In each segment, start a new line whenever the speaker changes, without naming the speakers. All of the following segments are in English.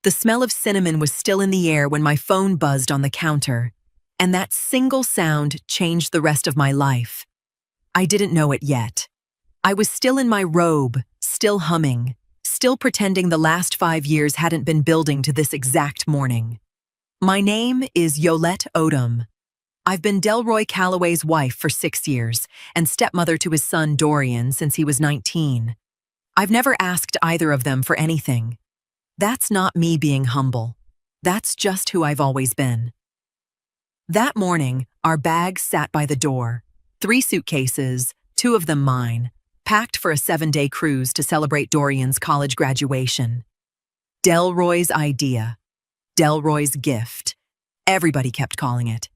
The smell of cinnamon was still in the air when my phone buzzed on the counter, and that single sound changed the rest of my life. I didn't know it yet. I was still in my robe, still humming, still pretending the last 5 years hadn't been building to this exact morning. My name is Yolette Odom. I've been Delroy Calloway's wife for 6 years and stepmother to his son Dorian since he was 19. I've never asked either of them for anything. That's not me being humble. That's just who I've always been. That morning, our bags sat by the door. 3 suitcases, 2 of them mine, packed for a 7-day cruise to celebrate Dorian's college graduation. Delroy's idea. Delroy's gift. Everybody kept calling it.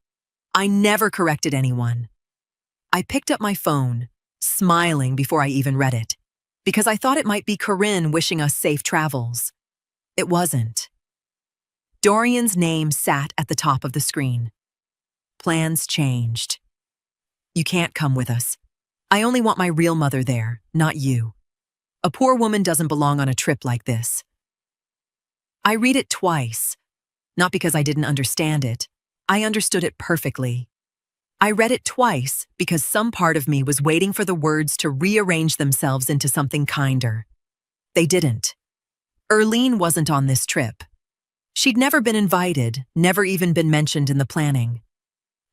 I never corrected anyone. I picked up my phone, smiling before I even read it, because I thought it might be Corinne wishing us safe travels. It wasn't. Dorian's name sat at the top of the screen. Plans changed. You can't come with us. I only want my real mother there, not you. A poor woman doesn't belong on a trip like this. I read it twice, not because I didn't understand it. I understood it perfectly. I read it twice because some part of me was waiting for the words to rearrange themselves into something kinder. They didn't. Erlene wasn't on this trip. She'd never been invited, never even been mentioned in the planning.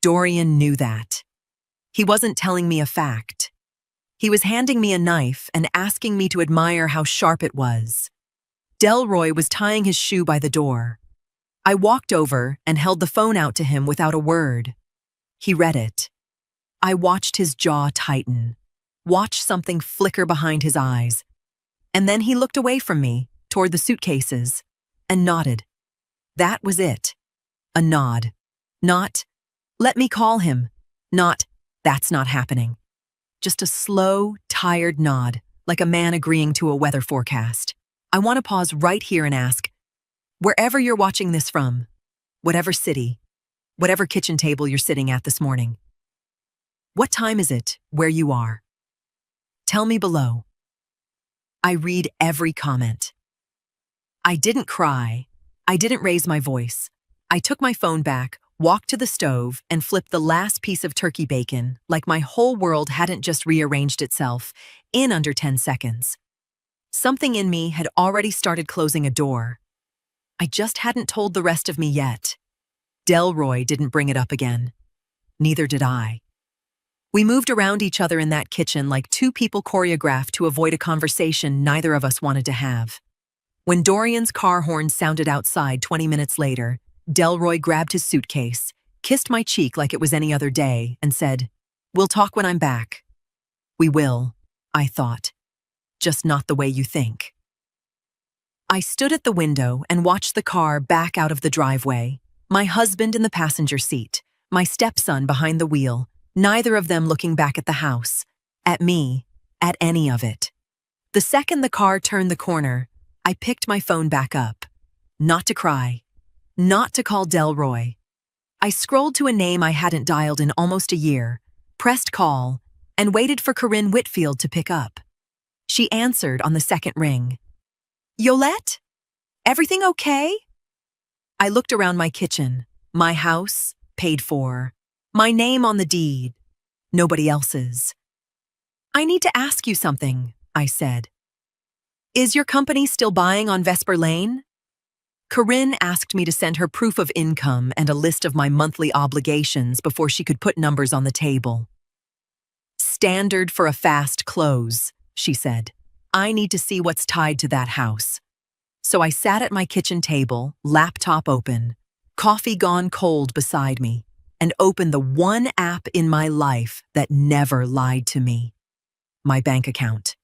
Dorian knew that. He wasn't telling me a fact. He was handing me a knife and asking me to admire how sharp it was. Delroy was tying his shoe by the door. I walked over and held the phone out to him without a word. He read it. I watched his jaw tighten, watched something flicker behind his eyes, and then he looked away from me, toward the suitcases, and nodded. That was it. A nod. Not, let me call him. Not, that's not happening. Just a slow, tired nod, like a man agreeing to a weather forecast. I want to pause right here and ask, wherever you're watching this from, whatever city, whatever kitchen table you're sitting at this morning, what time is it where you are? Tell me below. I read every comment. I didn't cry. I didn't raise my voice. I took my phone back, walked to the stove, and flipped the last piece of turkey bacon like my whole world hadn't just rearranged itself in under 10 seconds. Something in me had already started closing a door. I just hadn't told the rest of me yet. Delroy didn't bring it up again. Neither did I. We moved around each other in that kitchen like 2 people choreographed to avoid a conversation neither of us wanted to have. When Dorian's car horn sounded outside 20 minutes later, Delroy grabbed his suitcase, kissed my cheek like it was any other day, and said, "We'll talk when I'm back." We will, I thought. Just not the way you think. I stood at the window and watched the car back out of the driveway, my husband in the passenger seat, my stepson behind the wheel, neither of them looking back at the house, at me, at any of it. The second the car turned the corner, I picked my phone back up. Not to cry. Not to call Delroy. I scrolled to a name I hadn't dialed in almost a year, pressed call, and waited for Corinne Whitfield to pick up. She answered on the second ring. "Yolette? Everything okay?" I looked around my kitchen, my house, paid for, my name on the deed, nobody else's. "I need to ask you something," I said. "Is your company still buying on Vesper Lane?" Corinne asked me to send her proof of income and a list of my monthly obligations before she could put numbers on the table. "Standard for a fast close," she said. "I need to see what's tied to that house." So I sat at my kitchen table, laptop open, coffee gone cold beside me, and opened the one app in my life that never lied to me: my bank account.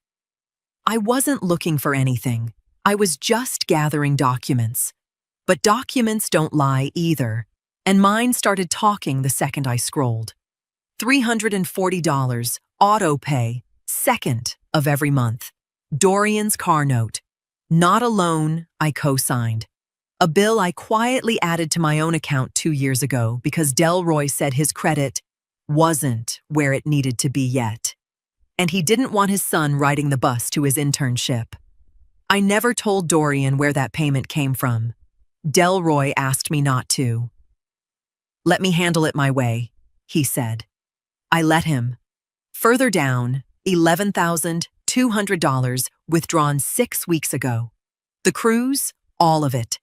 I wasn't looking for anything. I was just gathering documents. But documents don't lie either, and mine started talking the second I scrolled. $340, auto pay, second of every month. Dorian's car note. Not a loan I co-signed. A bill I quietly added to my own account 2 years ago because Delroy said his credit wasn't where it needed to be yet. And he didn't want his son riding the bus to his internship. I never told Dorian where that payment came from, Delroy asked me not to. "Let me handle it my way," he said. I let him. Further down, $11,200 withdrawn 6 weeks ago. The cruise, all of it.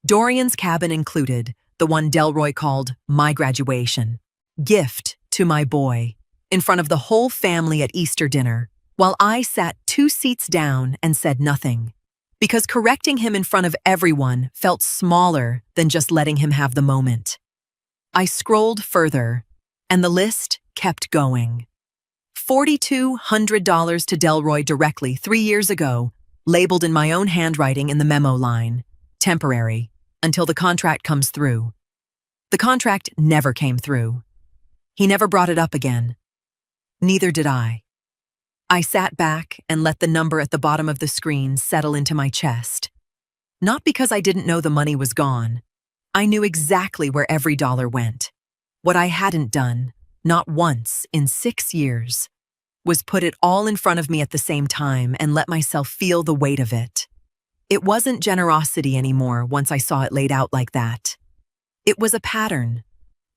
Dorian's cabin included, the one Delroy called my graduation. Gift to my boy, in front of the whole family at Easter dinner, while I sat 2 seats down and said nothing. Because correcting him in front of everyone felt smaller than just letting him have the moment. I scrolled further, and the list kept going. $4,200 to Delroy directly 3 years ago, labeled in my own handwriting in the memo line, temporary, until the contract comes through. The contract never came through. He never brought it up again. Neither did I. I sat back and let the number at the bottom of the screen settle into my chest. Not because I didn't know the money was gone. I knew exactly where every dollar went. What I hadn't done, not once in 6 years, was put it all in front of me at the same time and let myself feel the weight of it. It wasn't generosity anymore once I saw it laid out like that. It was a pattern,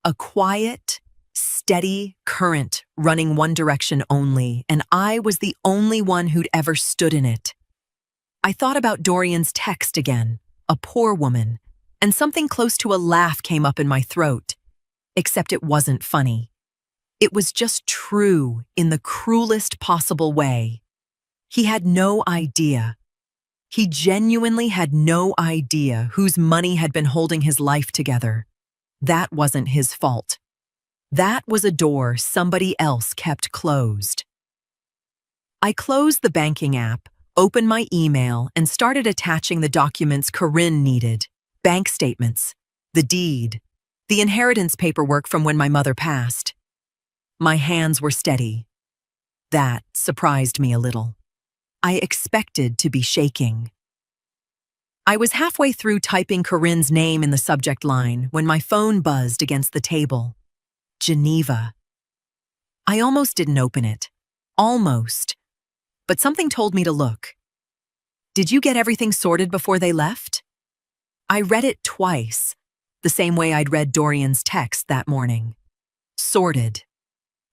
a quiet, steady current running one direction only, and I was the only one who'd ever stood in it. I thought about Dorian's text again, a poor woman, and something close to a laugh came up in my throat, except it wasn't funny. It was just true in the cruelest possible way. He had no idea. He genuinely had no idea whose money had been holding his life together. That wasn't his fault. That was a door somebody else kept closed. I closed the banking app, opened my email, and started attaching the documents Corinne needed. Bank statements, the deed, the inheritance paperwork from when my mother passed. My hands were steady. That surprised me a little. I expected to be shaking. I was halfway through typing Corinne's name in the subject line when my phone buzzed against the table. Geneva. I almost didn't open it. Almost. But something told me to look. "Did you get everything sorted before they left?" I read it twice, the same way I'd read Dorian's text that morning. Sorted.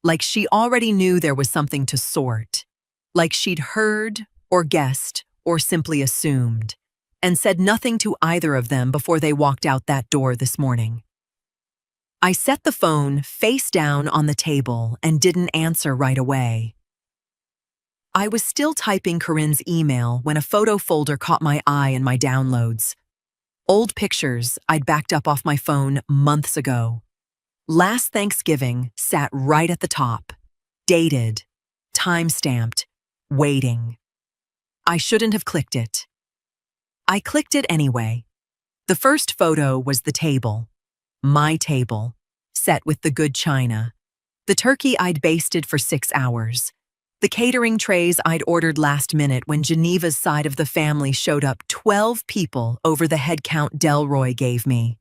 Like she already knew there was something to sort. Like she'd heard, or guessed, or simply assumed, and said nothing to either of them before they walked out that door this morning. I set the phone face down on the table and didn't answer right away. I was still typing Corinne's email when a photo folder caught my eye in my downloads. Old pictures I'd backed up off my phone months ago. Last Thanksgiving sat right at the top. Dated, time-stamped, waiting. I shouldn't have clicked it. I clicked it anyway. The first photo was the table. My table, set with the good china. The turkey I'd basted for 6 hours. The catering trays I'd ordered last minute when Geneva's side of the family showed up 12 people over the head count Delroy gave me.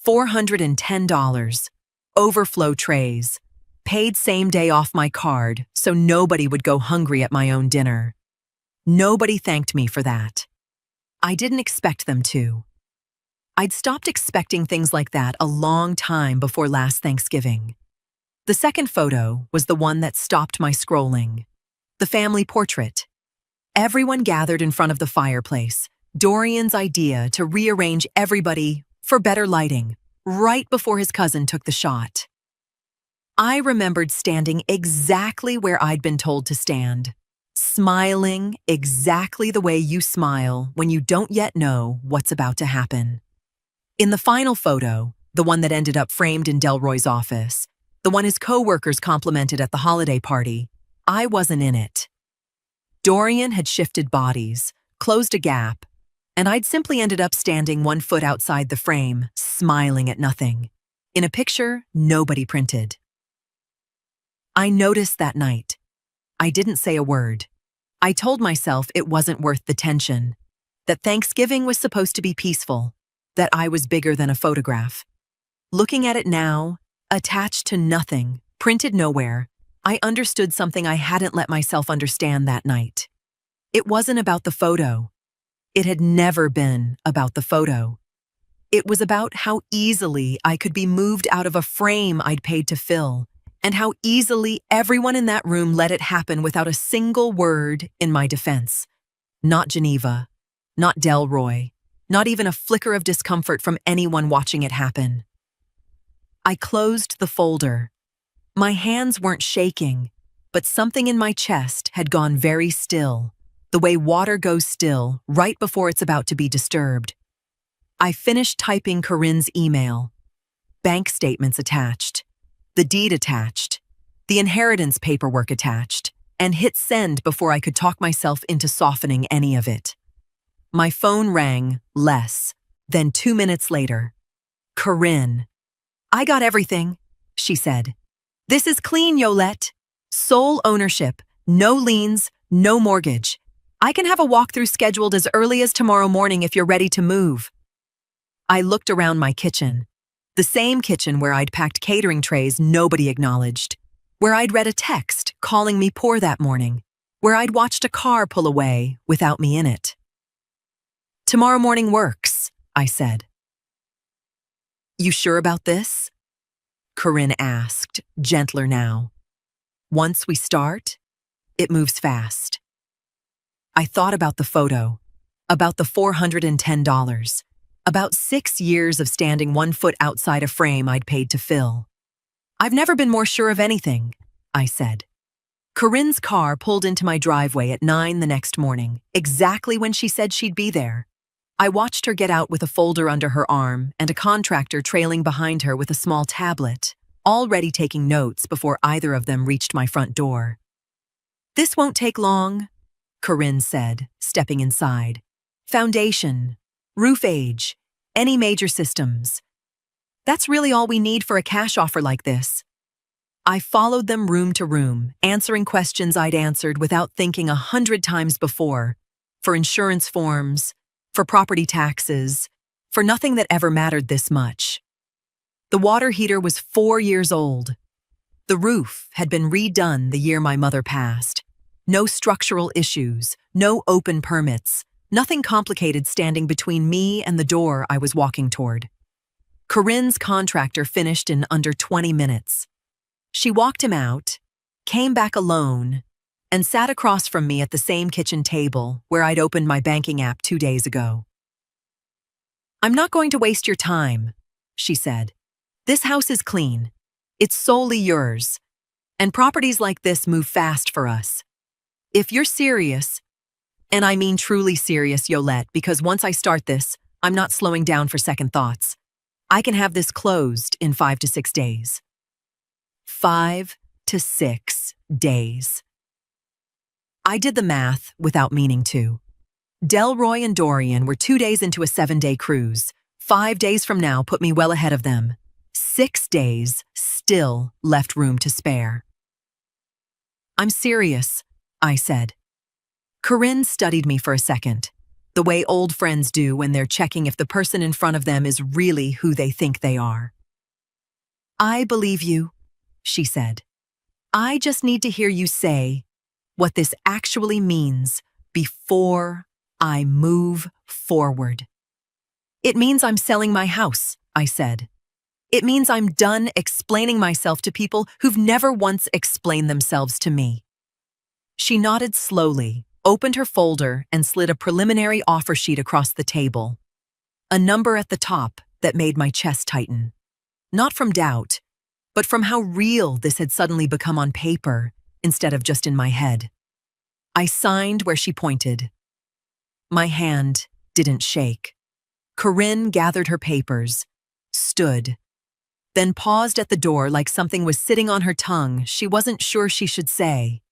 $410. Overflow trays. Paid same day off my card so nobody would go hungry at my own dinner. Nobody thanked me for that. I didn't expect them to. I'd stopped expecting things like that a long time before last Thanksgiving. The second photo was the one that stopped my scrolling. The family portrait. Everyone gathered in front of the fireplace. Dorian's idea to rearrange everybody for better lighting, right before his cousin took the shot. I remembered standing exactly where I'd been told to stand, smiling exactly the way you smile when you don't yet know what's about to happen. In the final photo, the one that ended up framed in Delroy's office, the one his co-workers complimented at the holiday party, I wasn't in it. Dorian had shifted bodies, closed a gap, and I'd simply ended up standing 1 foot outside the frame, smiling at nothing. In a picture nobody printed. I noticed that night. I didn't say a word. I told myself it wasn't worth the tension, that Thanksgiving was supposed to be peaceful, that I was bigger than a photograph. Looking at it now, attached to nothing, printed nowhere, I understood something I hadn't let myself understand that night. It wasn't about the photo. It had never been about the photo. It was about how easily I could be moved out of a frame I'd paid to fill, and how easily everyone in that room let it happen without a single word in my defense. Not Geneva, not Delroy, not even a flicker of discomfort from anyone watching it happen. I closed the folder. My hands weren't shaking, but something in my chest had gone very still, the way water goes still right before it's about to be disturbed. I finished typing Corinne's email. Bank statements attached, the deed attached, the inheritance paperwork attached, and hit send before I could talk myself into softening any of it. My phone rang less than 2 minutes later. Corinne. "I got everything," she said. "This is clean, Yolette. Sole ownership, no liens, no mortgage. I can have a walkthrough scheduled as early as tomorrow morning if you're ready to move." I looked around my kitchen, the same kitchen where I'd packed catering trays nobody acknowledged, where I'd read a text calling me poor that morning, where I'd watched a car pull away without me in it. "Tomorrow morning works," I said. "You sure about this?" Corinne asked, gentler now. "Once we start, it moves fast." I thought about the photo, about the $410, about 6 years of standing 1 foot outside a frame I'd paid to fill. "I've never been more sure of anything," I said. Corinne's car pulled into my driveway at 9 the next morning, exactly when she said she'd be there. I watched her get out with a folder under her arm and a contractor trailing behind her with a small tablet, already taking notes before either of them reached my front door. "This won't take long," Corinne said, stepping inside. "Foundation, roof age, any major systems. That's really all we need for a cash offer like this." I followed them room to room, answering questions I'd answered without thinking 100 times before, for insurance forms, for property taxes, for nothing that ever mattered this much. The water heater was 4 years old. The roof had been redone the year my mother passed. No structural issues, no open permits, nothing complicated standing between me and the door I was walking toward. Corinne's contractor finished in under 20 minutes. She walked him out, came back alone, and sat across from me at the same kitchen table where I'd opened my banking app 2 days ago. "I'm not going to waste your time," she said. "This house is clean. It's solely yours. And properties like this move fast for us. If you're serious, and I mean truly serious, Yolette, because once I start this, I'm not slowing down for second thoughts, I can have this closed in 5 to 6 days. 5 to 6 days. I did the math without meaning to. Delroy and Dorian were 2 days into a 7-day cruise. 5 days from now put me well ahead of them. 6 days still left room to spare. "I'm serious," I said. Corinne studied me for a second, the way old friends do when they're checking if the person in front of them is really who they think they are. "I believe you," she said. "I just need to hear you say what this actually means before I move forward." "It means I'm selling my house," I said. "It means I'm done explaining myself to people who've never once explained themselves to me." She nodded slowly, opened her folder, and slid a preliminary offer sheet across the table. A number at the top that made my chest tighten. Not from doubt, but from how real this had suddenly become on paper instead of just in my head. I signed where she pointed. My hand didn't shake. Corinne gathered her papers, stood, then paused at the door like something was sitting on her tongue she wasn't sure she should say.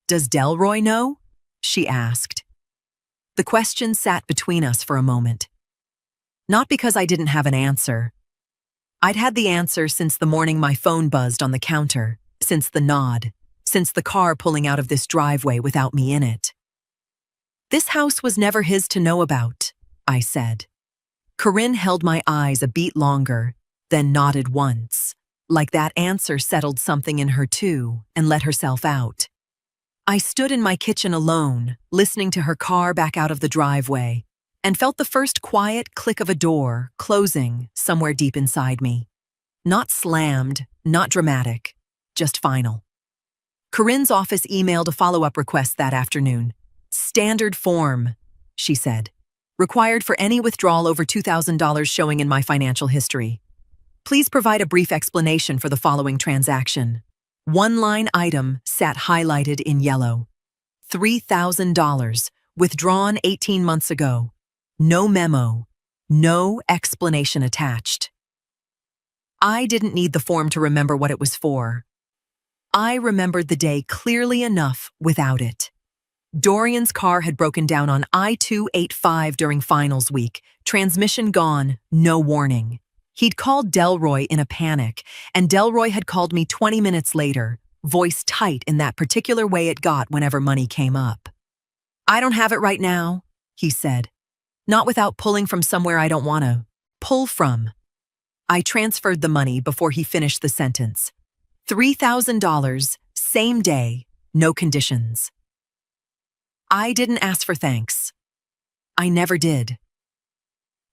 "Does Delroy know?" she asked. The question sat between us for a moment. Not because I didn't have an answer. I'd had the answer since the morning my phone buzzed on the counter, since the nod, since the car pulling out of this driveway without me in it. "This house was never his to know about," I said. Corinne held my eyes a beat longer, then nodded once, like that answer settled something in her too, and let herself out. I stood in my kitchen alone, listening to her car back out of the driveway, and felt the first quiet click of a door closing somewhere deep inside me. Not slammed, not dramatic, just final. Corinne's office emailed a follow-up request that afternoon. Standard form, she said. Required for any withdrawal over $2,000 showing in my financial history. Please provide a brief explanation for the following transaction. One-line item sat highlighted in yellow. $3,000, withdrawn 18 months ago. No memo, no explanation attached. I didn't need the form to remember what it was for. I remembered the day clearly enough without it. Dorian's car had broken down on I-285 during finals week, transmission gone, no warning. He'd called Delroy in a panic, and Delroy had called me 20 minutes later, voice tight in that particular way it got whenever money came up. I don't have it right now, he said. Not without pulling from somewhere I don't want to pull from. I transferred the money before he finished the sentence. $3,000, same day, no conditions. I didn't ask for thanks. I never did.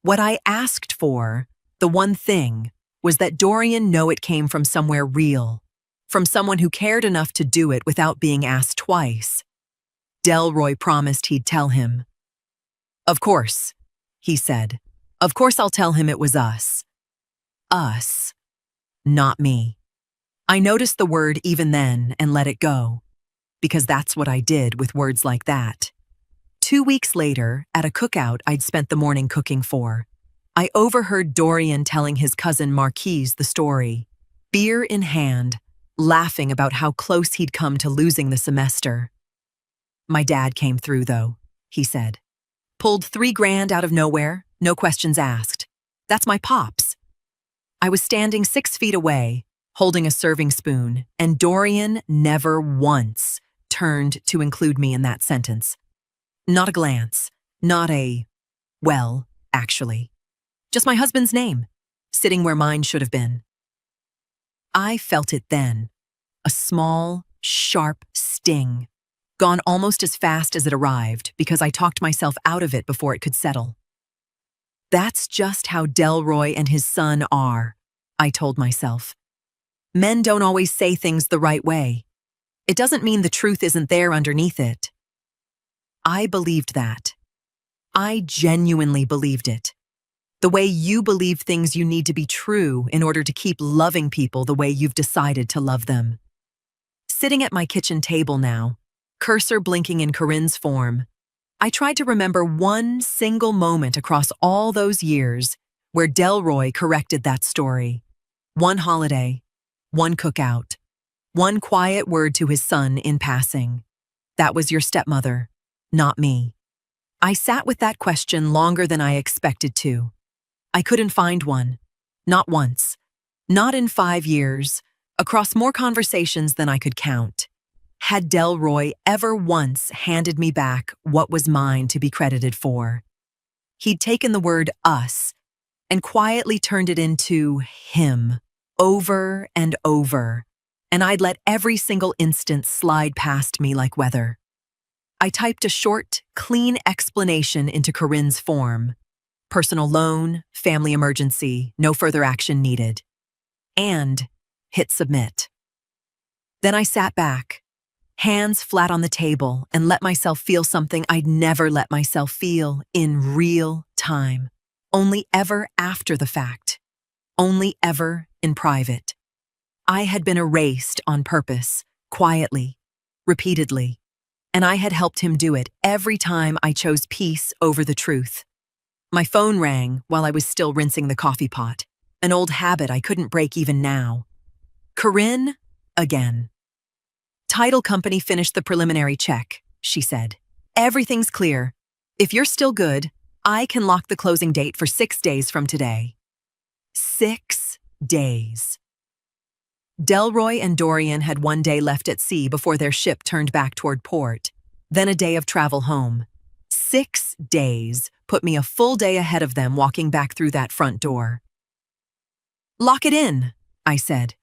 What I asked for, the one thing, was that Dorian know it came from somewhere real, from someone who cared enough to do it without being asked twice. Delroy promised he'd tell him. Of course, he said. Of course I'll tell him it was us. Us, not me. I noticed the word even then and let it go, because that's what I did with words like that. 2 weeks later, at a cookout I'd spent the morning cooking for, I overheard Dorian telling his cousin Marquise the story, beer in hand, laughing about how close he'd come to losing the semester. My dad came through, though, he said. Pulled $3,000 out of nowhere, no questions asked. That's my pops. I was standing 6 feet away, holding a serving spoon, and Dorian never once turned to include me in that sentence. Not a glance, not a, well, actually. Just my husband's name, sitting where mine should have been. I felt it then, a small, sharp sting, gone almost as fast as it arrived because I talked myself out of it before it could settle. That's just how Delroy and his son are, I told myself. Men don't always say things the right way. It doesn't mean the truth isn't there underneath it. I believed that. I genuinely believed it. The way you believe things you need to be true in order to keep loving people the way you've decided to love them. Sitting at my kitchen table now, cursor blinking in Corinne's form, I tried to remember one single moment across all those years where Delroy corrected that story. One holiday, one cookout, one quiet word to his son in passing. That was your stepmother, not me. I sat with that question longer than I expected to. I couldn't find one. Not once. Not in 5 years, across more conversations than I could count. Had Delroy ever once handed me back what was mine to be credited for? He'd taken the word us and quietly turned it into him, over and over, and I'd let every single instant slide past me like weather. I typed a short, clean explanation into Corinne's form. Personal loan, family emergency, no further action needed. And hit submit. Then I sat back, hands flat on the table, and let myself feel something I'd never let myself feel in real time. Only ever after the fact. Only ever in private. I had been erased on purpose, quietly, repeatedly, and I had helped him do it every time I chose peace over the truth. My phone rang while I was still rinsing the coffee pot, an old habit I couldn't break even now. Corinne, again. Title company finished the preliminary check, she said. Everything's clear. If you're still good, I can lock the closing date for 6 days from today. 6 days. Delroy and Dorian had 1 day left at sea before their ship turned back toward port, then a day of travel home. 6 days put me a full day ahead of them walking back through that front door. Lock it in, I said.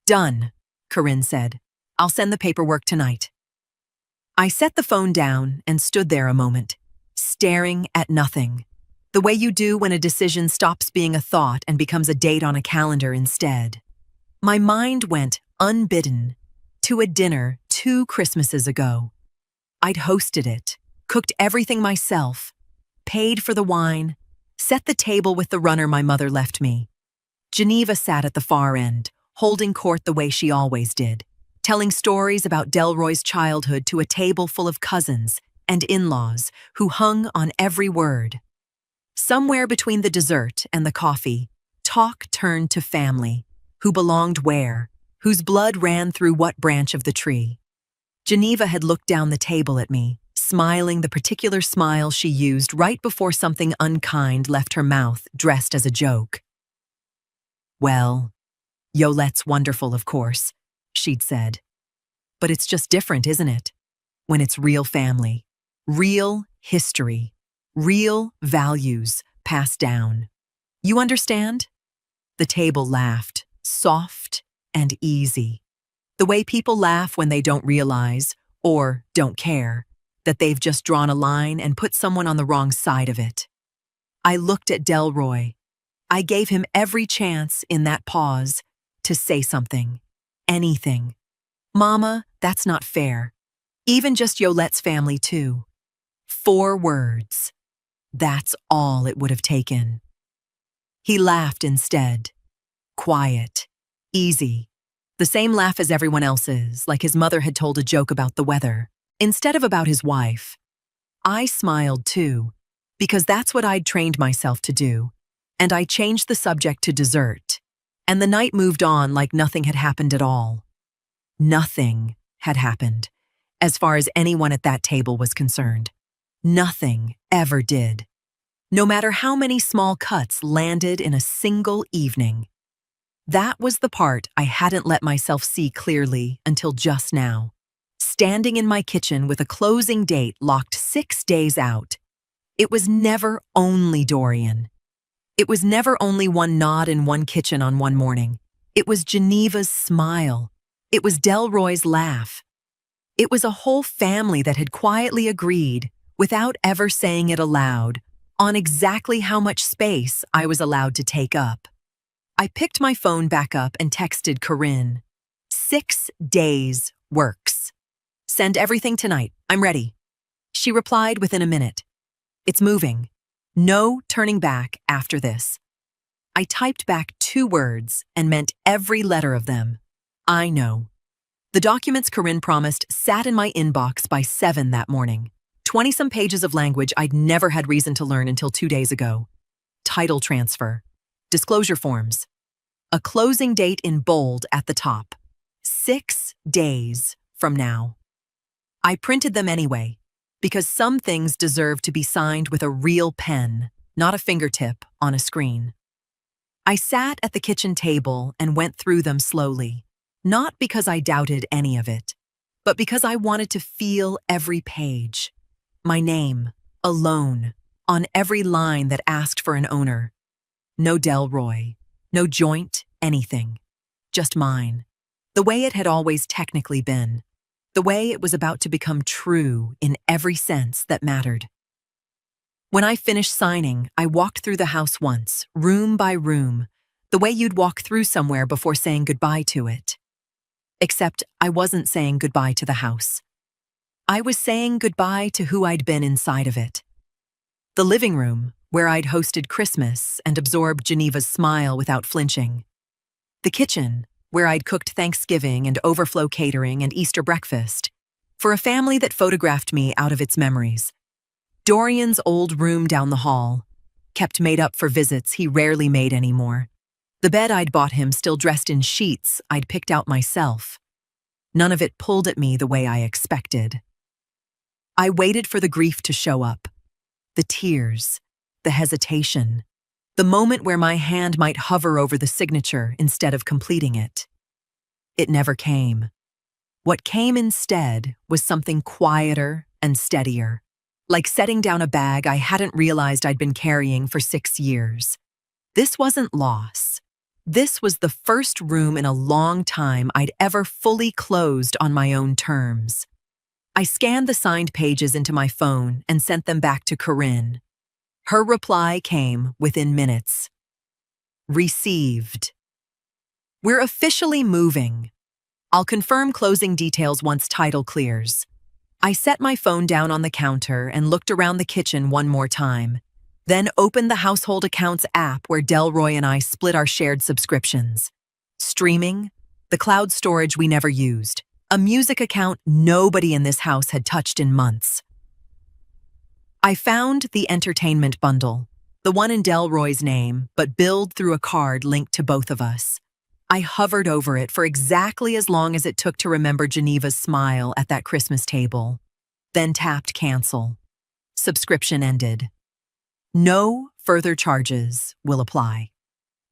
Done, Corinne said. I'll send the paperwork tonight. I set the phone down and stood there a moment, staring at nothing, the way you do when a decision stops being a thought and becomes a date on a calendar instead. My mind went, unbidden, to a dinner 2 Christmases ago. I'd hosted it, cooked everything myself, paid for the wine, set the table with the runner my mother left me. Geneva sat at the far end, holding court the way she always did, telling stories about Delroy's childhood to a table full of cousins and in-laws who hung on every word. Somewhere between the dessert and the coffee, talk turned to family, who belonged where, whose blood ran through what branch of the tree. Geneva had looked down the table at me, smiling the particular smile she used right before something unkind left her mouth, dressed as a joke. "Well, Yolette's wonderful, of course," she'd said. "But it's just different, isn't it? When it's real family, real history, real values passed down. You understand?" The table laughed, soft and easy. The way people laugh when they don't realize, or don't care, that they've just drawn a line and put someone on the wrong side of it. I looked at Delroy. I gave him every chance in that pause to say something, anything. "Mama, that's not fair. Even just Yolette's family, too." 4 words. That's all it would have taken. He laughed instead. Quiet, easy. The same laugh as everyone else's, like his mother had told a joke about the weather, instead of about his wife. I smiled too, because that's what I'd trained myself to do, and I changed the subject to dessert, and the night moved on like nothing had happened at all. Nothing had happened, as far as anyone at that table was concerned. Nothing ever did. No matter how many small cuts landed in a single evening. That was the part I hadn't let myself see clearly until just now. Standing in my kitchen with a closing date locked 6 days out. It was never only Dorian. It was never only one nod in one kitchen on one morning. It was Geneva's smile. It was Delroy's laugh. It was a whole family that had quietly agreed, without ever saying it aloud, on exactly how much space I was allowed to take up. I picked my phone back up and texted Corinne. 6 days works. Send everything tonight. I'm ready. She replied within a minute. It's moving. No turning back after this. I typed back 2 words and meant every letter of them. I know. The documents Corinne promised sat in my inbox by 7 that morning. 20-some pages of language I'd never had reason to learn until 2 days ago. Title transfer. Disclosure forms. A closing date in bold at the top. 6 days from now. I printed them anyway, because some things deserve to be signed with a real pen, not a fingertip on a screen. I sat at the kitchen table and went through them slowly, not because I doubted any of it, but because I wanted to feel every page. My name, alone, on every line that asked for an owner. No Delroy, no joint, anything. Just mine. The way it had always technically been. The way it was about to become true in every sense that mattered. When I finished signing, I walked through the house once, room by room, the way you'd walk through somewhere before saying goodbye to it. Except I wasn't saying goodbye to the house. I was saying goodbye to who I'd been inside of it. The living room, where I'd hosted Christmas and absorbed Geneva's smile without flinching. The kitchen, where I'd cooked Thanksgiving and overflow catering and Easter breakfast, for a family that photographed me out of its memories. Dorian's old room down the hall, kept made up for visits he rarely made anymore. The bed I'd bought him still dressed in sheets I'd picked out myself. None of it pulled at me the way I expected. I waited for the grief to show up. The tears, the hesitation, the moment where my hand might hover over the signature instead of completing it. It never came. What came instead was something quieter and steadier, like setting down a bag I hadn't realized I'd been carrying for 6 years. This wasn't loss. This was the first room in a long time I'd ever fully closed on my own terms. I scanned the signed pages into my phone and sent them back to Corinne. Her reply came within minutes. Received. We're officially moving. I'll confirm closing details once title clears. I set my phone down on the counter and looked around the kitchen one more time, then opened the household accounts app where Delroy and I split our shared subscriptions. Streaming, the cloud storage we never used, a music account nobody in this house had touched in months. I found the entertainment bundle, the one in Delroy's name, but billed through a card linked to both of us. I hovered over it for exactly as long as it took to remember Geneva's smile at that Christmas table, then tapped cancel. Subscription ended. No further charges will apply.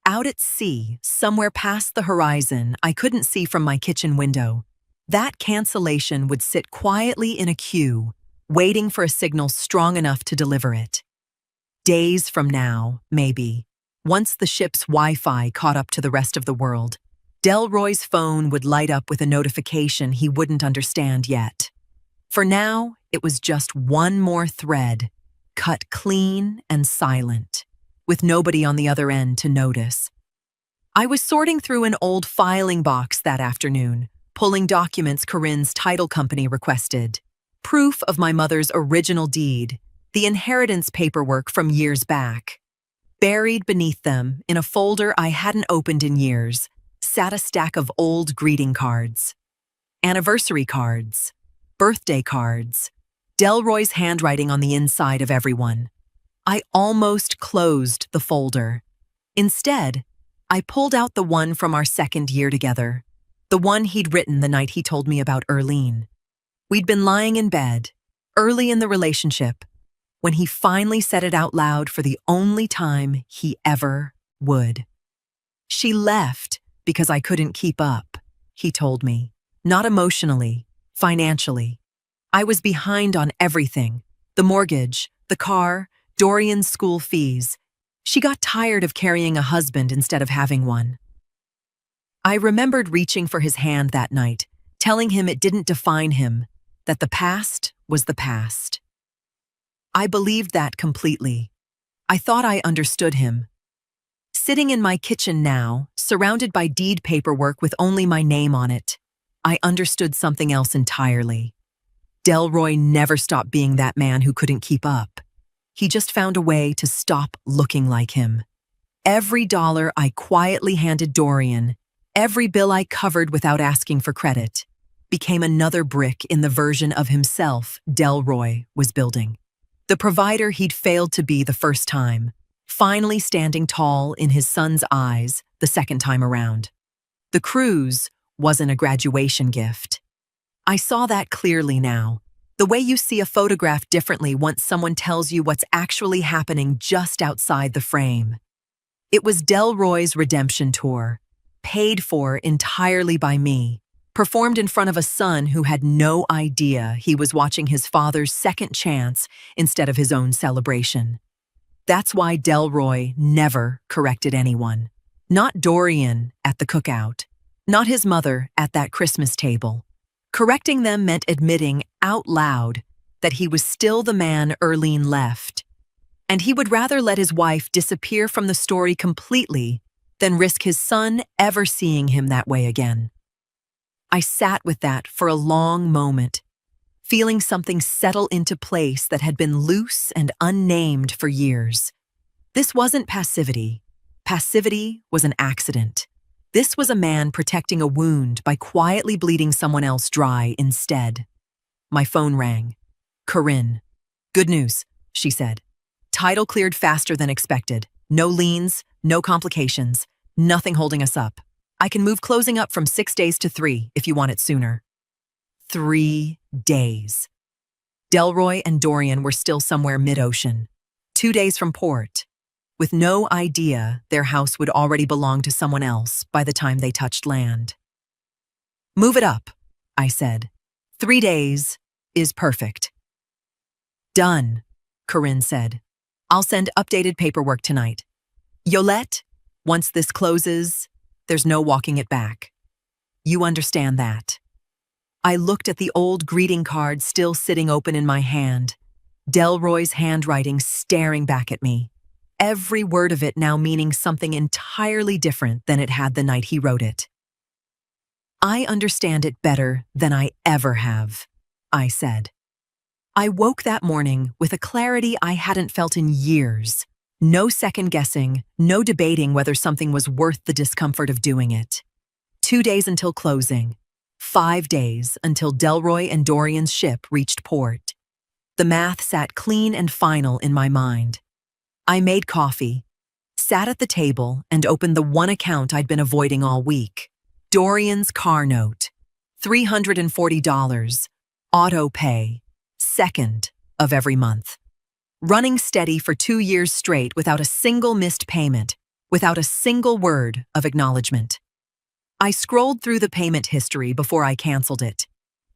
Out at sea, somewhere past the horizon I couldn't see from my kitchen window, that cancellation would sit quietly in a queue, waiting for a signal strong enough to deliver it. Days from now, maybe, once the ship's Wi-Fi caught up to the rest of the world, Delroy's phone would light up with a notification he wouldn't understand yet. For now, it was just one more thread, cut clean and silent, with nobody on the other end to notice. I was sorting through an old filing box that afternoon, pulling documents Corinne's title company requested. Proof of my mother's original deed, the inheritance paperwork from years back. Buried beneath them, in a folder I hadn't opened in years, sat a stack of old greeting cards. Anniversary cards, birthday cards, Delroy's handwriting on the inside of everyone. I almost closed the folder. Instead, I pulled out the one from our second year together, the one he'd written the night he told me about Erlene. We'd been lying in bed, early in the relationship, when he finally said it out loud for the only time he ever would. She left because I couldn't keep up, he told me. Not emotionally, financially. I was behind on everything. The mortgage, the car, Dorian's school fees. She got tired of carrying a husband instead of having one. I remembered reaching for his hand that night, telling him it didn't define him, that the past was the past. I believed that completely. I thought I understood him. Sitting in my kitchen now, surrounded by deed paperwork with only my name on it, I understood something else entirely. Delroy never stopped being that man who couldn't keep up. He just found a way to stop looking like him. Every dollar I quietly handed Dorian, every bill I covered without asking for credit, became another brick in the version of himself Delroy was building. The provider he'd failed to be the first time, finally standing tall in his son's eyes the second time around. The cruise wasn't a graduation gift. I saw that clearly now, the way you see a photograph differently once someone tells you what's actually happening just outside the frame. It was Delroy's redemption tour, paid for entirely by me, performed in front of a son who had no idea he was watching his father's second chance instead of his own celebration. That's why Delroy never corrected anyone. Not Dorian at the cookout, not his mother at that Christmas table. Correcting them meant admitting out loud that he was still the man Erlene left, and he would rather let his wife disappear from the story completely than risk his son ever seeing him that way again. I sat with that for a long moment, feeling something settle into place that had been loose and unnamed for years. This wasn't passivity. Passivity was an accident. This was a man protecting a wound by quietly bleeding someone else dry instead. My phone rang. Corinne. Good news, she said. Title cleared faster than expected. No liens, no complications, nothing holding us up. I can move closing up from 6 days to 3 if you want it sooner. 3 days. Delroy and Dorian were still somewhere mid-ocean, 2 days from port, with no idea their house would already belong to someone else by the time they touched land. Move it up, I said. 3 days is perfect. Done, Corinne said. I'll send updated paperwork tonight. Yolette, once this closes, there's no walking it back. You understand that. I looked at the old greeting card still sitting open in my hand, Delroy's handwriting staring back at me, every word of it now meaning something entirely different than it had the night he wrote it. "I understand it better than I ever have," I said. I woke that morning with a clarity I hadn't felt in years. No second guessing, no debating whether something was worth the discomfort of doing it. 2 days until closing. 5 days until Delroy and Dorian's ship reached port. The math sat clean and final in my mind. I made coffee, sat at the table, and opened the one account I'd been avoiding all week. Dorian's car note. $340. Auto pay. 2nd of every month. Running steady for 2 years straight without a single missed payment, without a single word of acknowledgement. I scrolled through the payment history before I canceled it.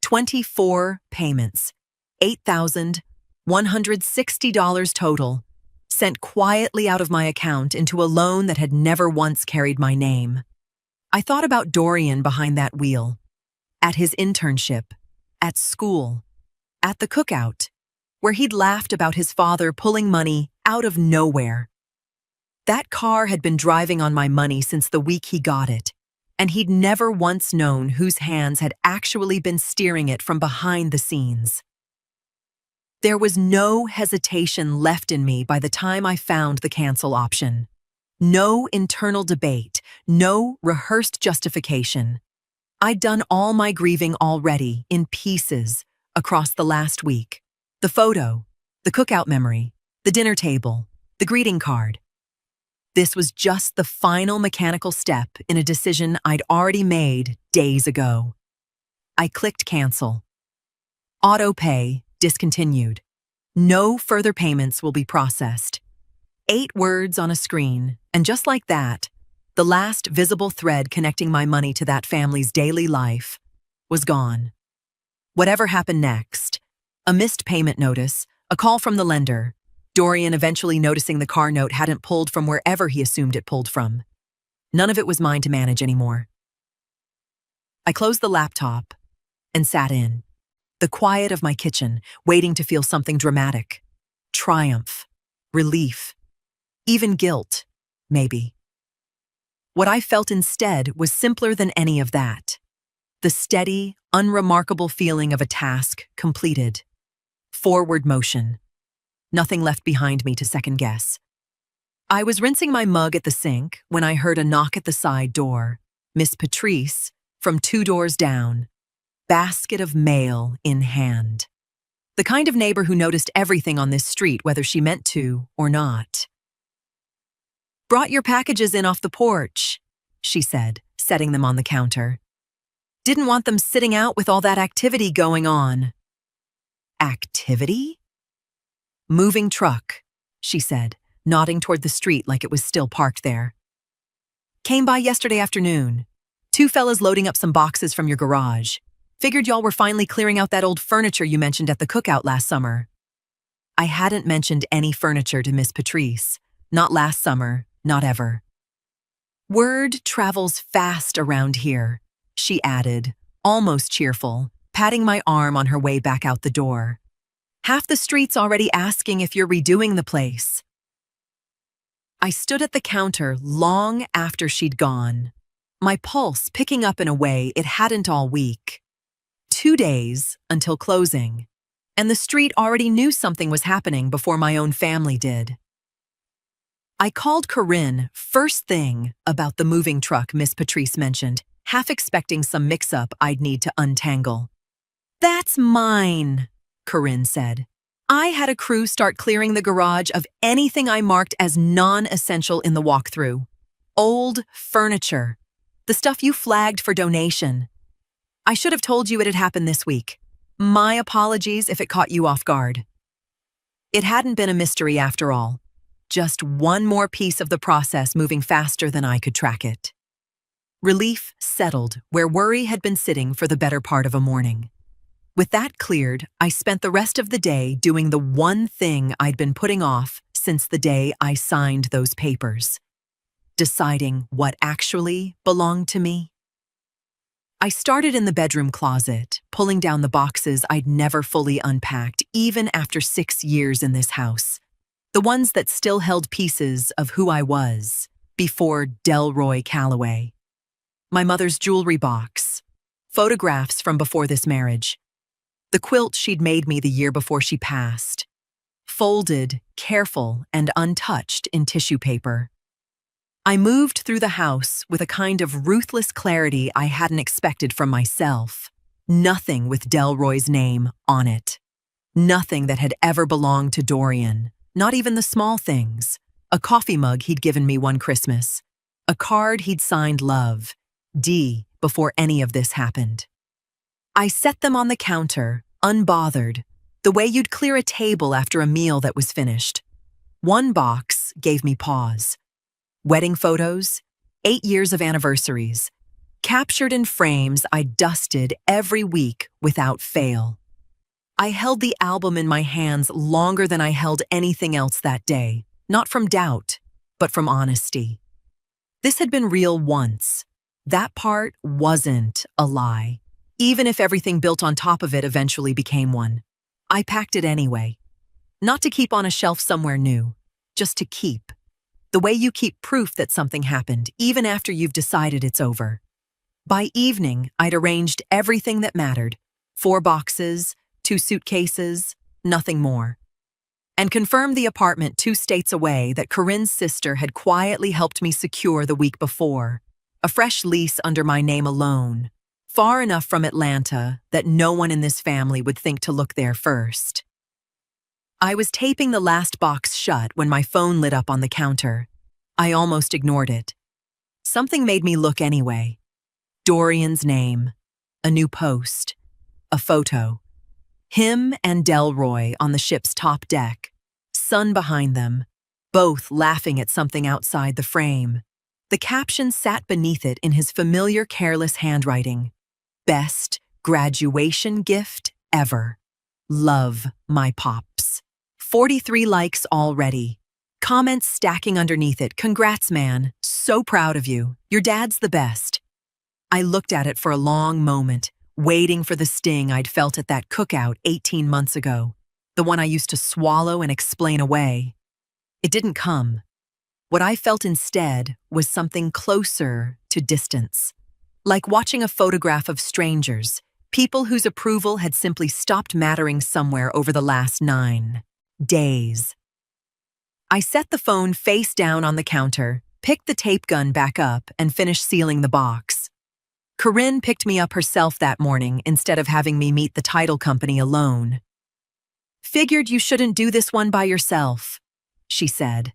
24 payments. $8,160 total, sent quietly out of my account into a loan that had never once carried my name. I thought about Dorian behind that wheel, at his internship, at school, at the cookout, where he'd laughed about his father pulling money out of nowhere. That car had been driving on my money since the week he got it, and he'd never once known whose hands had actually been steering it from behind the scenes. There was no hesitation left in me by the time I found the cancel option. No internal debate, no rehearsed justification. I'd done all my grieving already, in pieces, across the last week. The photo, the cookout memory, the dinner table, the greeting card. This was just the final mechanical step in a decision I'd already made days ago. I clicked cancel. Auto pay discontinued. No further payments will be processed. 8 words on a screen, and just like that, the last visible thread connecting my money to that family's daily life was gone. Whatever happened next, a missed payment notice, a call from the lender, Dorian eventually noticing the car note hadn't pulled from wherever he assumed it pulled from. None of it was mine to manage anymore. I closed the laptop and sat in, the quiet of my kitchen, waiting to feel something dramatic. Triumph, relief, even guilt, maybe. What I felt instead was simpler than any of that. The steady, unremarkable feeling of a task completed. Forward motion. Nothing left behind me to second guess. I was rinsing my mug at the sink when I heard a knock at the side door. Miss Patrice, from 2 doors down. Basket of mail in hand. The kind of neighbor who noticed everything on this street, whether she meant to or not. "Brought your packages in off the porch," she said, setting them on the counter. "Didn't want them sitting out with all that activity going on." Activity? "Moving truck," she said, nodding toward the street like it was still parked there. "Came by yesterday afternoon. 2 fellas loading up some boxes from your garage. Figured y'all were finally clearing out that old furniture you mentioned at the cookout last summer." I hadn't mentioned any furniture to Miss Patrice. Not last summer, not ever. "Word travels fast around here," she added, almost cheerful, patting my arm on her way back out the door. "Half the street's already asking if you're redoing the place." I stood at the counter long after she'd gone, my pulse picking up in a way it hadn't all week. 2 days until closing, and the street already knew something was happening before my own family did. I called Corinne first thing about the moving truck Miss Patrice mentioned, half expecting some mix-up I'd need to untangle. "That's mine," Corinne said. "I had a crew start clearing the garage of anything I marked as non-essential in the walkthrough. Old furniture. The stuff you flagged for donation. I should have told you it had happened this week. My apologies if it caught you off guard." It hadn't been a mystery after all. Just one more piece of the process moving faster than I could track it. Relief settled where worry had been sitting for the better part of a morning. With that cleared, I spent the rest of the day doing the one thing I'd been putting off since the day I signed those papers. Deciding what actually belonged to me. I started in the bedroom closet, pulling down the boxes I'd never fully unpacked, even after 6 years in this house. The ones that still held pieces of who I was before Delroy Calloway. My mother's jewelry box, photographs from before this marriage, the quilt she'd made me the year before she passed, folded, careful, and untouched in tissue paper. I moved through the house with a kind of ruthless clarity I hadn't expected from myself. Nothing with Delroy's name on it. Nothing that had ever belonged to Dorian, not even the small things. A coffee mug he'd given me one Christmas. A card he'd signed Love, D, before any of this happened. I set them on the counter, unbothered, the way you'd clear a table after a meal that was finished. One box gave me pause. Wedding photos, 8 years of anniversaries, captured in frames I dusted every week without fail. I held the album in my hands longer than I held anything else that day, not from doubt, but from honesty. This had been real once. That part wasn't a lie, even if everything built on top of it eventually became one. I packed it anyway. Not to keep on a shelf somewhere new, just to keep. The way you keep proof that something happened, even after you've decided it's over. By evening, I'd arranged everything that mattered. 4 boxes, 2 suitcases, nothing more. And confirmed the apartment 2 states away that Corinne's sister had quietly helped me secure the week before. A fresh lease under my name alone, far enough from Atlanta that no one in this family would think to look there first. I was taping the last box shut when my phone lit up on the counter. I almost ignored it. Something made me look anyway. Dorian's name, a new post, a photo. Him and Delroy on the ship's top deck, sun behind them, both laughing at something outside the frame. The caption sat beneath it in his familiar careless handwriting. Best graduation gift ever. Love, my pops. 43 likes already. Comments stacking underneath it. Congrats, man. So proud of you. Your dad's the best. I looked at it for a long moment, waiting for the sting I'd felt at that cookout 18 months ago, the one I used to swallow and explain away. It didn't come. What I felt instead was something closer to distance, like watching a photograph of strangers, people whose approval had simply stopped mattering somewhere over the last 9 days. I set the phone face down on the counter, picked the tape gun back up, and finished sealing the box. Corinne picked me up herself that morning instead of having me meet the title company alone. Figured you shouldn't do this one by yourself, she said.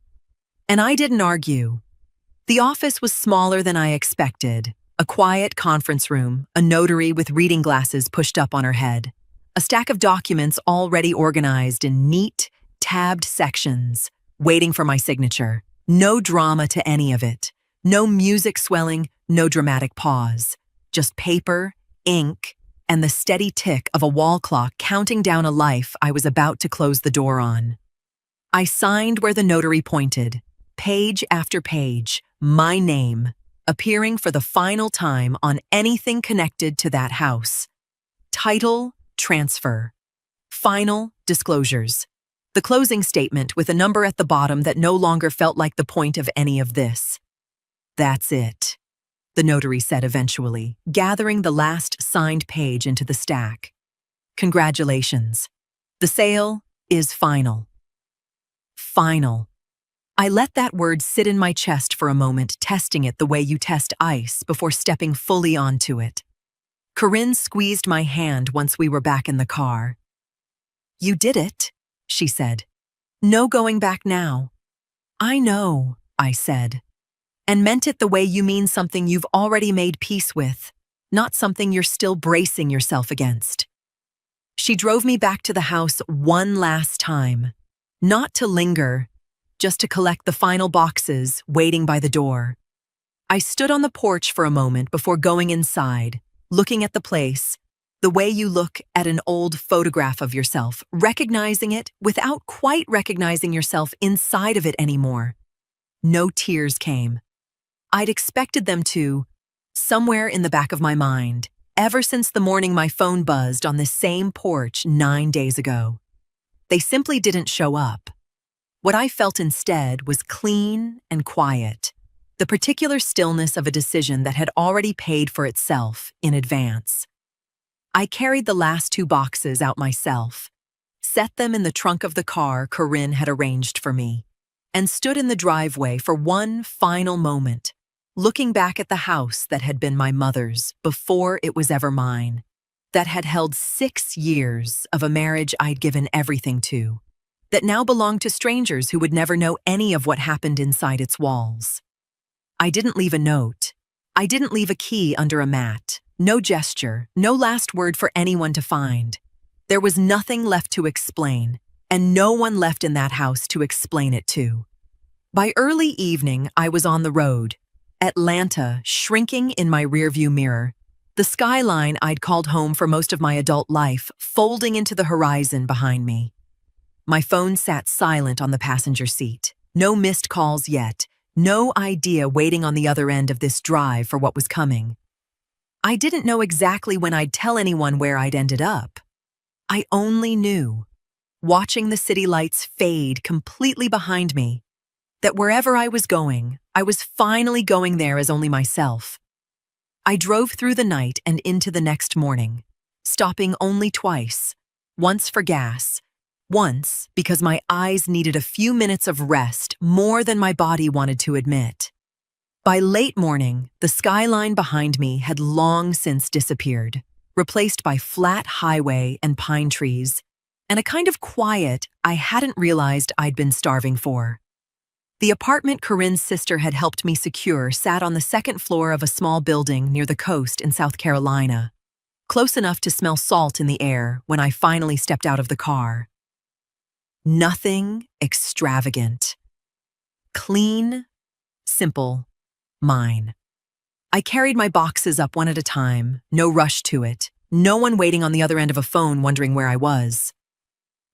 And I didn't argue. The office was smaller than I expected. A quiet conference room, a notary with reading glasses pushed up on her head, a stack of documents already organized in neat, tabbed sections, waiting for my signature. No drama to any of it. No music swelling, no dramatic pause. Just paper, ink, and the steady tick of a wall clock counting down a life I was about to close the door on. I signed where the notary pointed, page after page, my name, appearing for the final time on anything connected to that house. Title, transfer. Final, disclosures. The closing statement with a number at the bottom that no longer felt like the point of any of this. That's it, the notary said eventually, gathering the last signed page into the stack. Congratulations. The sale is final. Final. I let that word sit in my chest for a moment, testing it the way you test ice before stepping fully onto it. Corinne squeezed my hand once we were back in the car. You did it, she said. No going back now. I know, I said, and meant it the way you mean something you've already made peace with, not something you're still bracing yourself against. She drove me back to the house one last time, not to linger, just to collect the final boxes waiting by the door. I stood on the porch for a moment before going inside, looking at the place, the way you look at an old photograph of yourself, recognizing it without quite recognizing yourself inside of it anymore. No tears came. I'd expected them to, somewhere in the back of my mind, ever since the morning my phone buzzed on this same porch 9 days ago. They simply didn't show up. What I felt instead was clean and quiet, the particular stillness of a decision that had already paid for itself in advance. I carried the last 2 boxes out myself, set them in the trunk of the car Corinne had arranged for me, and stood in the driveway for one final moment, looking back at the house that had been my mother's before it was ever mine, that had held 6 years of a marriage I'd given everything to, that now belonged to strangers who would never know any of what happened inside its walls. I didn't leave a note. I didn't leave a key under a mat. No gesture, no last word for anyone to find. There was nothing left to explain, and no one left in that house to explain it to. By early evening, I was on the road, Atlanta shrinking in my rearview mirror, the skyline I'd called home for most of my adult life folding into the horizon behind me. My phone sat silent on the passenger seat. No missed calls yet, no idea waiting on the other end of this drive for what was coming. I didn't know exactly when I'd tell anyone where I'd ended up. I only knew, watching the city lights fade completely behind me, that wherever I was finally going there as only myself. I drove through the night and into the next morning, stopping only twice, once for gas, once because my eyes needed a few minutes of rest more than my body wanted to admit. By late morning, the skyline behind me had long since disappeared, replaced by flat highway and pine trees, and a kind of quiet I hadn't realized I'd been starving for. The apartment Corinne's sister had helped me secure sat on the second floor of a small building near the coast in South Carolina, close enough to smell salt in the air when I finally stepped out of the car. Nothing extravagant. Clean, simple, mine. I carried my boxes up one at a time, no rush to it, no one waiting on the other end of a phone wondering where I was.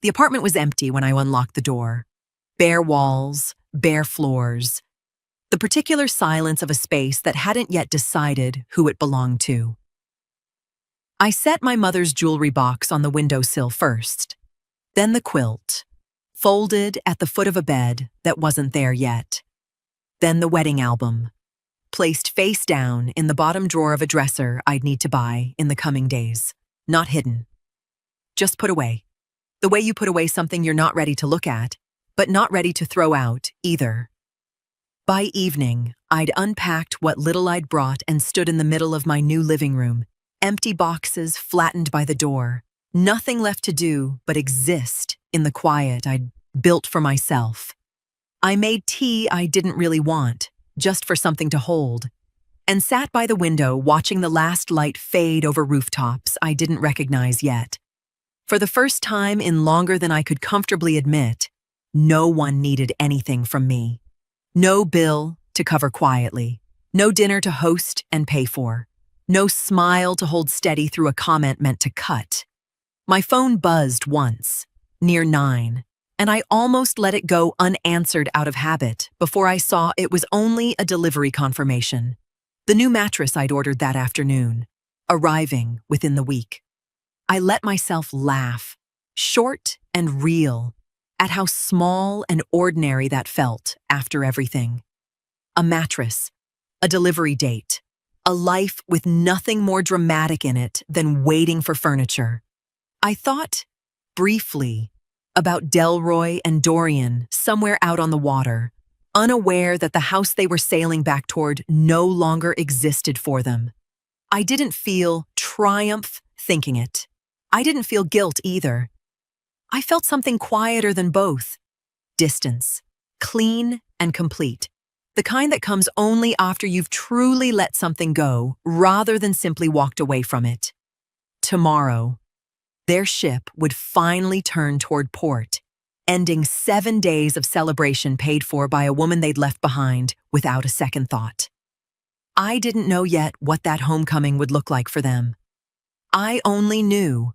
The apartment was empty when I unlocked the door. Bare walls, bare floors, the particular silence of a space that hadn't yet decided who it belonged to. I set my mother's jewelry box on the windowsill first, then the quilt, folded at the foot of a bed that wasn't there yet, then the wedding album, placed face down in the bottom drawer of a dresser I'd need to buy in the coming days, not hidden. Just put away. The way you put away something you're not ready to look at, but not ready to throw out either. By evening, I'd unpacked what little I'd brought and stood in the middle of my new living room, empty boxes flattened by the door, nothing left to do but exist in the quiet I'd built for myself. I made tea I didn't really want, just for something to hold, and sat by the window watching the last light fade over rooftops I didn't recognize yet. For the first time in longer than I could comfortably admit, no one needed anything from me. No bill to cover quietly, no dinner to host and pay for, no smile to hold steady through a comment meant to cut. My phone buzzed once, near 9, and I almost let it go unanswered out of habit before I saw it was only a delivery confirmation. The new mattress I'd ordered that afternoon, arriving within the week. I let myself laugh, short and real, at how small and ordinary that felt after everything. A mattress, a delivery date, a life with nothing more dramatic in it than waiting for furniture. I thought, briefly, about Delroy and Dorian somewhere out on the water, unaware that the house they were sailing back toward no longer existed for them. I didn't feel triumph thinking it. I didn't feel guilt either. I felt something quieter than both. Distance, clean and complete. The kind that comes only after you've truly let something go rather than simply walked away from it. Tomorrow, their ship would finally turn toward port, ending 7 days of celebration paid for by a woman they'd left behind without a second thought. I didn't know yet what that homecoming would look like for them. I only knew,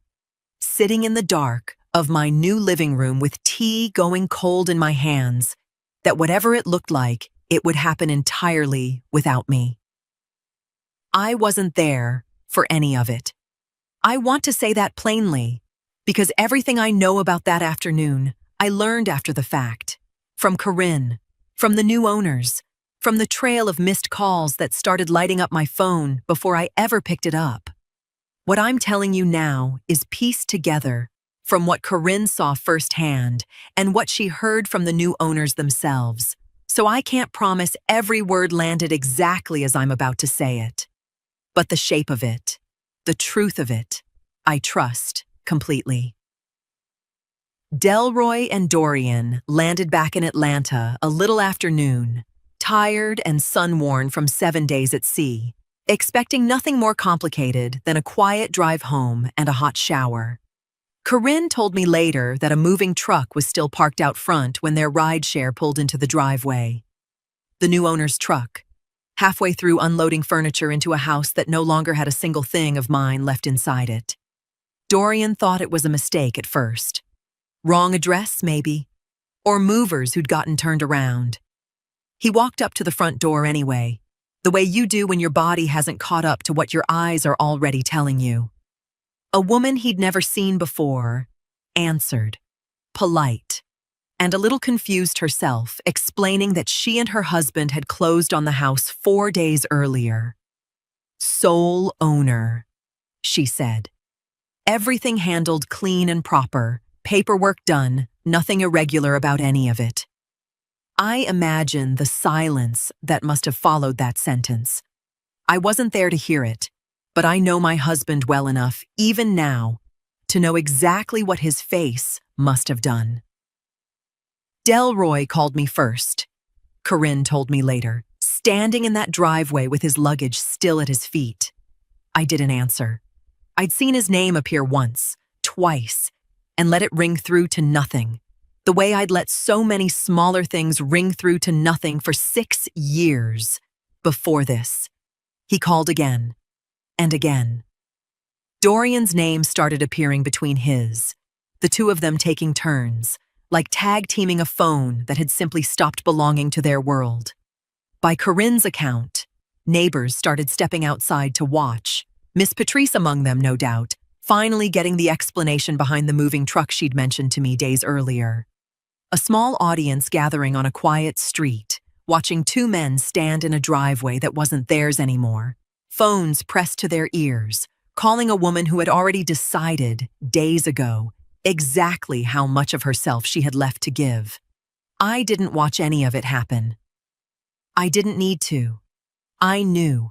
sitting in the dark of my new living room with tea going cold in my hands, that whatever it looked like, it would happen entirely without me. I wasn't there for any of it. I want to say that plainly, because everything I know about that afternoon, I learned after the fact. From Corinne, from the new owners, from the trail of missed calls that started lighting up my phone before I ever picked it up. What I'm telling you now is pieced together from what Corinne saw firsthand and what she heard from the new owners themselves. So I can't promise every word landed exactly as I'm about to say it. But the shape of it, the truth of it, I trust completely. Delroy and Dorian landed back in Atlanta a little after noon, tired and sun-worn from 7 days at sea, expecting nothing more complicated than a quiet drive home and a hot shower. Corinne told me later that a moving truck was still parked out front when their rideshare pulled into the driveway. The new owner's truck, halfway through unloading furniture into a house that no longer had a single thing of mine left inside it. Dorian thought it was a mistake at first. Wrong address, maybe, or movers who'd gotten turned around. He walked up to the front door anyway, the way you do when your body hasn't caught up to what your eyes are already telling you. A woman he'd never seen before answered, polite, and a little confused herself, explaining that she and her husband had closed on the house 4 days earlier. Sole owner, she said. Everything handled clean and proper, paperwork done, nothing irregular about any of it. I imagine the silence that must have followed that sentence. I wasn't there to hear it, but I know my husband well enough, even now, to know exactly what his face must have done. Delroy called me first, Corinne told me later, standing in that driveway with his luggage still at his feet. I didn't answer. I'd seen his name appear once, twice, and let it ring through to nothing, the way I'd let so many smaller things ring through to nothing for 6 years before this. He called again, and again. Dorian's name started appearing between his, the two of them taking turns, like tag-teaming a phone that had simply stopped belonging to their world. By Corinne's account, neighbors started stepping outside to watch, Miss Patrice among them, no doubt, finally getting the explanation behind the moving truck she'd mentioned to me days earlier. A small audience gathering on a quiet street, watching 2 men stand in a driveway that wasn't theirs anymore, phones pressed to their ears, calling a woman who had already decided, days ago, exactly how much of herself she had left to give. I didn't watch any of it happen. I didn't need to. I knew,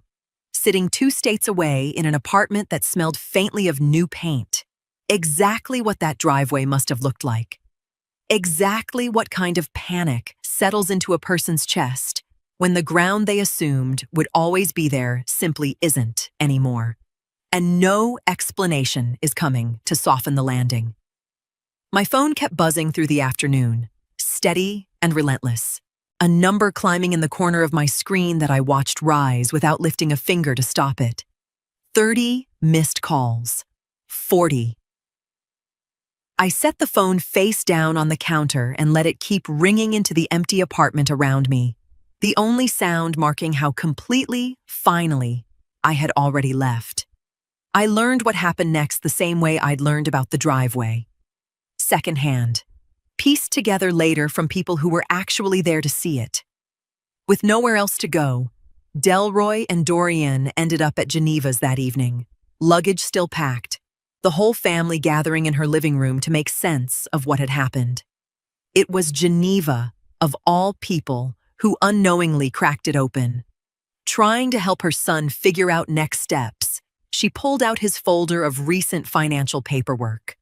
sitting 2 states away in an apartment that smelled faintly of new paint, exactly what that driveway must have looked like. Exactly what kind of panic settles into a person's chest when the ground they assumed would always be there simply isn't anymore, and no explanation is coming to soften the landing. My phone kept buzzing through the afternoon, steady and relentless, a number climbing in the corner of my screen that I watched rise without lifting a finger to stop it. 30 missed calls. 40. I set the phone face down on the counter and let it keep ringing into the empty apartment around me, the only sound marking how completely, finally, I had already left. I learned what happened next the same way I'd learned about the driveway. Secondhand, pieced together later from people who were actually there to see it. With nowhere else to go, Delroy and Dorian ended up at Geneva's that evening, luggage still packed, the whole family gathering in her living room to make sense of what had happened. It was Geneva, of all people, who unknowingly cracked it open. Trying to help her son figure out next steps, she pulled out his folder of recent financial paperwork,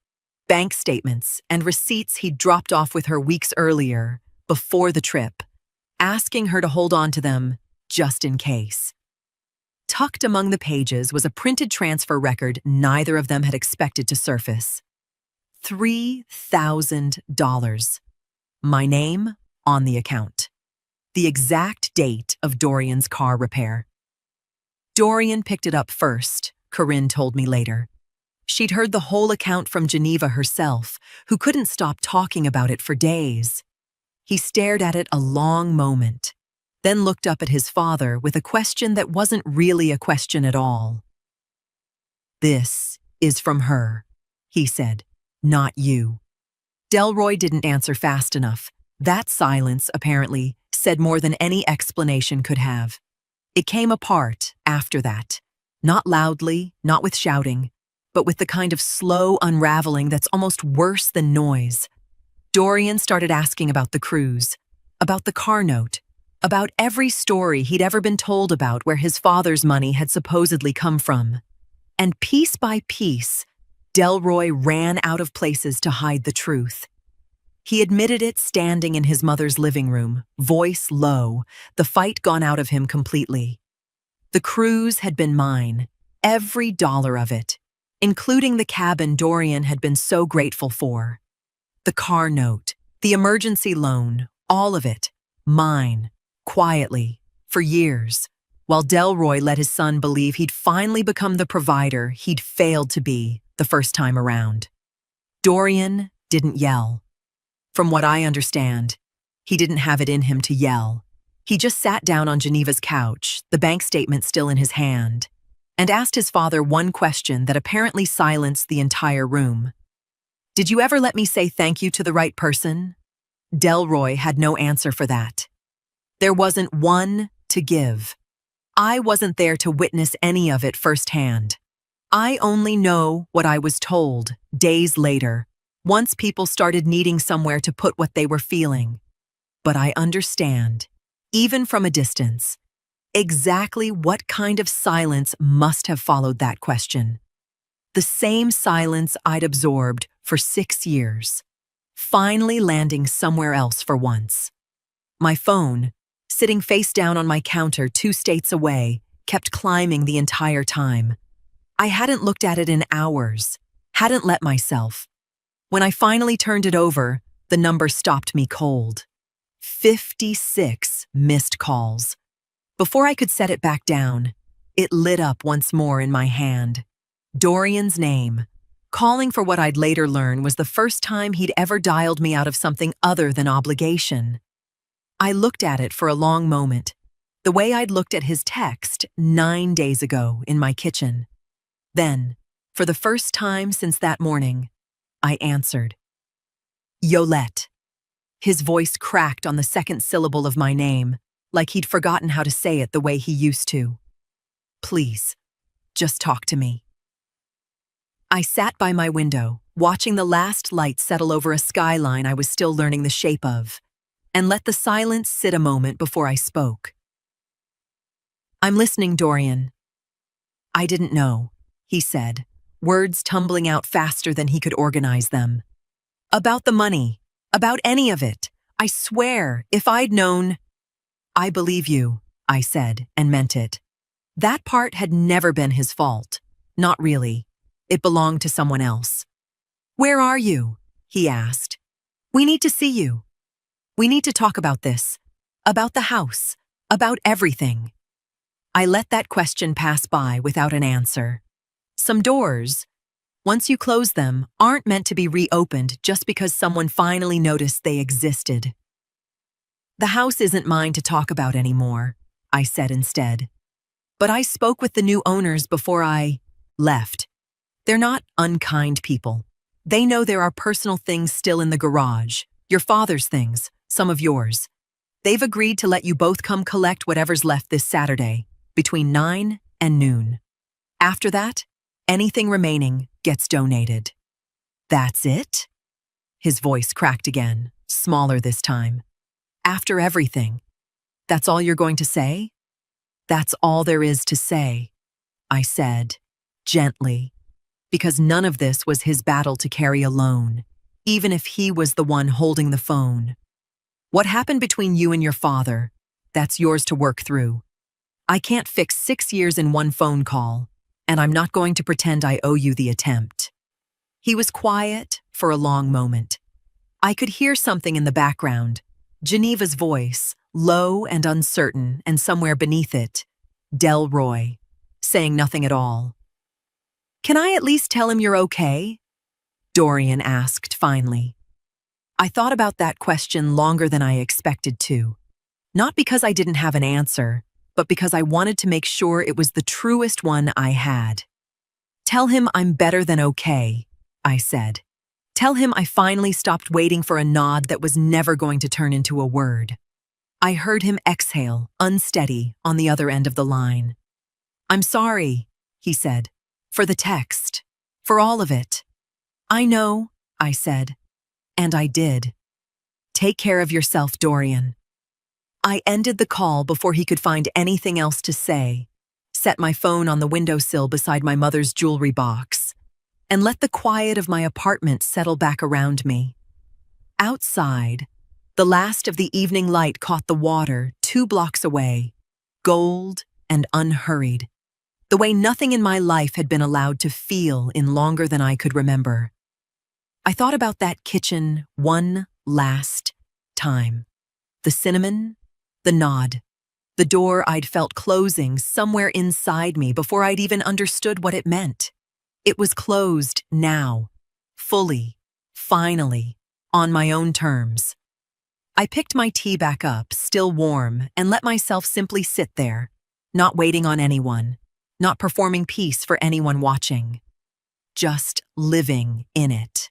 bank statements and receipts he'd dropped off with her weeks earlier, before the trip, asking her to hold on to them just in case. Tucked among the pages was a printed transfer record neither of them had expected to surface. $3,000. My name on the account. The exact date of Dorian's car repair. Dorian picked it up first, Corinne told me later. She'd heard the whole account from Geneva herself, who couldn't stop talking about it for days. He stared at it a long moment, then looked up at his father with a question that wasn't really a question at all. "This is from her," he said, "not you." Delroy didn't answer fast enough. That silence, apparently, said more than any explanation could have. It came apart after that. Not loudly, not with shouting, but with the kind of slow unraveling that's almost worse than noise. Dorian started asking about the cruise, about the car note, about every story he'd ever been told about where his father's money had supposedly come from. And piece by piece, Delroy ran out of places to hide the truth. He admitted it standing in his mother's living room, voice low, the fight gone out of him completely. The cruise had been mine, every dollar of it, including the cabin Dorian had been so grateful for. The car note, the emergency loan, all of it, mine, quietly, for years, while Delroy let his son believe he'd finally become the provider he'd failed to be the first time around. Dorian didn't yell. From what I understand, he didn't have it in him to yell. He just sat down on Geneva's couch, the bank statement still in his hand, and asked his father one question that apparently silenced the entire room. "Did you ever let me say thank you to the right person?" Delroy had no answer for that. There wasn't one to give. I wasn't there to witness any of it firsthand. I only know what I was told days later, once people started needing somewhere to put what they were feeling. But I understand, even from a distance, exactly what kind of silence must have followed that question. The same silence I'd absorbed for 6 years, finally landing somewhere else for once. My phone, sitting face down on my counter 2 states away, kept climbing the entire time. I hadn't looked at it in hours, hadn't let myself. When I finally turned it over, the number stopped me cold. 56 missed calls. Before I could set it back down, it lit up once more in my hand. Dorian's name, calling for what I'd later learn was the first time he'd ever dialed me out of something other than obligation. I looked at it for a long moment, the way I'd looked at his text 9 days ago in my kitchen. Then, for the first time since that morning, I answered. "Yolette." His voice cracked on the second syllable of my name, like he'd forgotten how to say it the way he used to. "Please, just talk to me." I sat by my window, watching the last light settle over a skyline I was still learning the shape of, and let the silence sit a moment before I spoke. "I'm listening, Dorian." "I didn't know," he said, words tumbling out faster than he could organize them. "About the money, about any of it. I swear, if I'd known—" "I believe you," I said, and meant it. That part had never been his fault. Not really. It belonged to someone else. "Where are you?" he asked. "We need to see you. We need to talk about this, about the house, about everything." I let that question pass by without an answer. Some doors, once you close them, aren't meant to be reopened just because someone finally noticed they existed. "The house isn't mine to talk about anymore," I said instead. "But I spoke with the new owners before I left. They're not unkind people. They know there are personal things still in the garage, your father's things, some of yours. They've agreed to let you both come collect whatever's left this Saturday, between 9 and noon. After that, anything remaining gets donated." "That's it?" His voice cracked again, smaller this time. "After everything, that's all you're going to say?" "That's all there is to say," I said, gently, because none of this was his battle to carry alone, even if he was the one holding the phone. "What happened between you and your father, that's yours to work through. I can't fix 6 years in one phone call, and I'm not going to pretend I owe you the attempt." He was quiet for a long moment. I could hear something in the background, Geneva's voice, low and uncertain, and somewhere beneath it, Delroy, saying nothing at all. "Can I at least tell him you're okay?" Dorian asked finally. I thought about that question longer than I expected to. Not because I didn't have an answer, but because I wanted to make sure it was the truest one I had. Tell him I'm better than okay, I said. Tell him I finally stopped waiting for a nod that was never going to turn into a word. I heard him exhale, unsteady, on the other end of the line. I'm sorry, he said, for the text, for all of it. I know, I said, and I did. Take care of yourself, Dorian. I ended the call before he could find anything else to say, set my phone on the windowsill beside my mother's jewelry box, and let the quiet of my apartment settle back around me. Outside, the last of the evening light caught the water 2 blocks away, gold and unhurried, the way nothing in my life had been allowed to feel in longer than I could remember. I thought about that kitchen one last time. The cinnamon, the nod, the door I'd felt closing somewhere inside me before I'd even understood what it meant. It was closed now, fully, finally, on my own terms. I picked my tea back up, still warm, and let myself simply sit there, not waiting on anyone, not performing peace for anyone watching, just living in it.